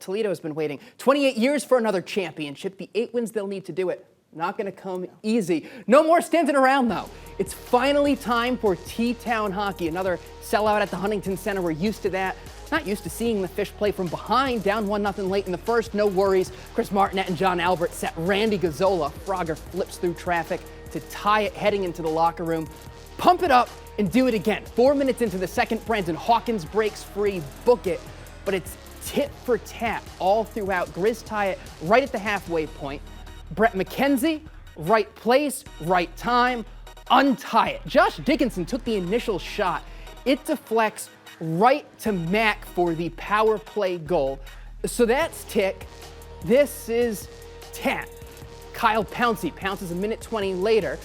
Toledo's been waiting 28 years for another championship. The 8 wins they'll need to do it. Not going to come easy. No more standing around, though. It's finally time for T-Town hockey. Another sellout at the Huntington Center. We're used to that. Not used to seeing the Fish play from behind, down 1-0 late in the first. No worries. Chris Martinet and John Albert set Randy Gazzola. Frogger flips through traffic to tie it heading into the locker room. Pump it up and do it again. 4 minutes into the second, Brandon Hawkins breaks free. Book it. But it's tit for tat all throughout. Grizz tie it right at the halfway point. Brett McKenzie, right place, right time, untie it. Josh Dickinson took the initial shot. It deflects right to Mack for the power play goal. So that's tick. This is tat. Kyle Pouncey pounces a minute 20 later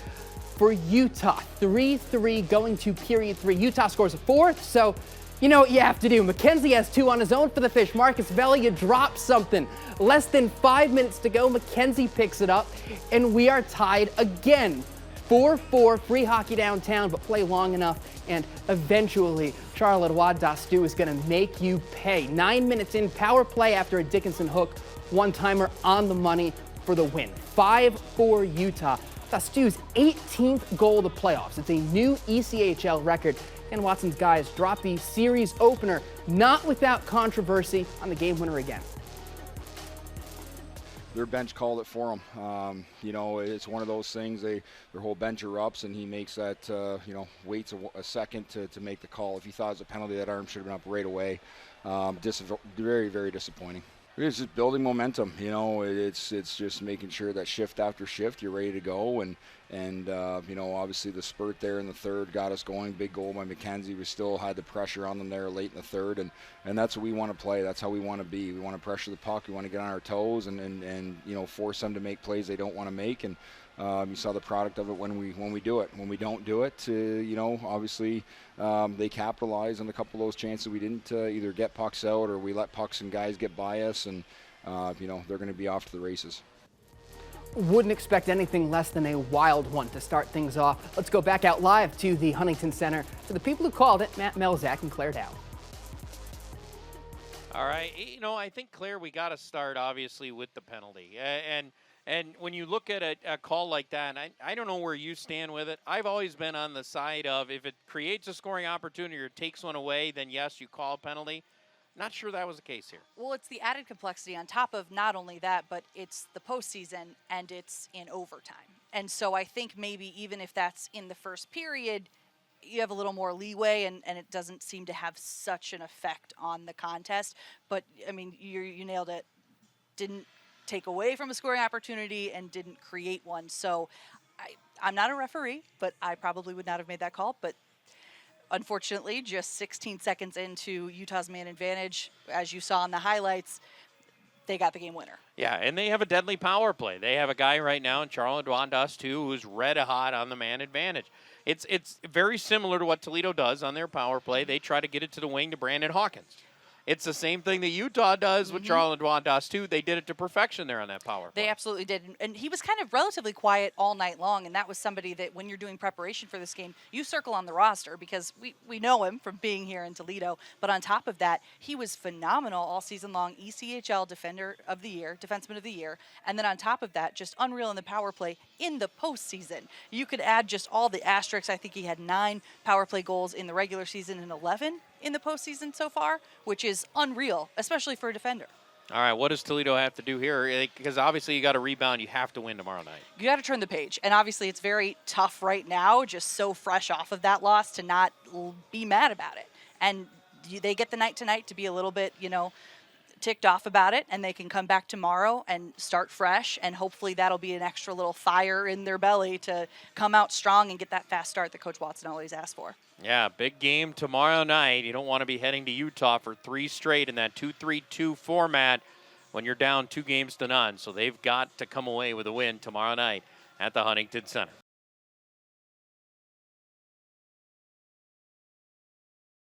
for Utah. 3-3 going to period 3. Utah scores a fourth, so you know what you have to do. McKenzie has 2 on his own for the Fish. Marcus Vela, you drop something. Less than 5 minutes to go. McKenzie picks it up, and we are tied again. 4-4, free hockey downtown, but play long enough, and eventually Charlotte Waddastu is going to make you pay. 9 minutes in, power play after a Dickinson hook. One-timer on the money for the win. 5-4 Utah. Dastu's 18th goal of the playoffs. It's a new ECHL record. And Watson's guys drop the series opener, not without controversy, on the game winner again. Their bench called it for them. You know, it's one of those things. Their whole bench erupts, and he makes that, you know, waits a second to make the call. If he thought it was a penalty, that arm should have been up right away. Very, very disappointing. It's just building momentum, you know. It's just making sure that shift after shift you're ready to go, and you know, obviously the spurt there in the third got us going. Big goal by McKenzie. We still had the pressure on them there late in the third, and that's what we want to play. That's how we want to be. We want to pressure the puck. We want to get on our toes and you know, force them to make plays they don't want to make. And you saw the product of it when we do it. When we don't do it, you know, obviously they capitalize on a couple of those chances we didn't either get pucks out, or we let pucks and guys get by us, and you know, they're going to be off to the races. Wouldn't expect anything less than a wild one to start things off. Let's go back out live to the Huntington Center to the people who called it, Matt Melzak and Claire Dow. All right, you know, I think, Claire, we got to start obviously with the penalty. And when you look at a call like that, I don't know where you stand with it. I've always been on the side of, if it creates a scoring opportunity or takes one away, then yes, you call a penalty. Not sure that was the case here. Well, it's the added complexity on top of not only that, but it's the postseason and it's in overtime. And so I think maybe even if that's in the first period, you have a little more leeway, and it doesn't seem to have such an effect on the contest. But, I mean, you nailed it. Didn't take away from a scoring opportunity and didn't create one. So I'm not a referee, but I probably would not have made that call. But unfortunately, just 16 seconds into Utah's man advantage, as you saw in the highlights, they got the game winner. Yeah, and they have a deadly power play. They have a guy right now in Charlotte Waddastu who's red hot on the man advantage. It's very similar to what Toledo does on their power play. They try to get it to the wing to Brandon Hawkins. It's the same thing that Utah does with Charlotte Waddastu. They did it to perfection there on that power play. They absolutely did. And he was kind of relatively quiet all night long, and that was somebody that when you're doing preparation for this game, you circle on the roster because we know him from being here in Toledo. But on top of that, he was phenomenal all season long, ECHL Defender of the Year, Defenseman of the Year. And then on top of that, just unreal in the power play in the postseason. You could add just all the asterisks. I think he had 9 power play goals in the regular season and 11 in the postseason so far, which is unreal, especially for a defender. All right, what does Toledo have to do here? Because obviously you got to rebound. You have to win tomorrow night. You got to turn the page. And obviously it's very tough right now, just so fresh off of that loss, to not be mad about it. And they get the night tonight to be a little bit, you know, ticked off about it, and they can come back tomorrow and start fresh, and hopefully that'll be an extra little fire in their belly to come out strong and get that fast start that Coach Watson always asks for. Yeah, big game tomorrow night. You don't want to be heading to Utah for 3 straight in that 2-3-2 format when you're down 2-0. So they've got to come away with a win tomorrow night at the Huntington Center.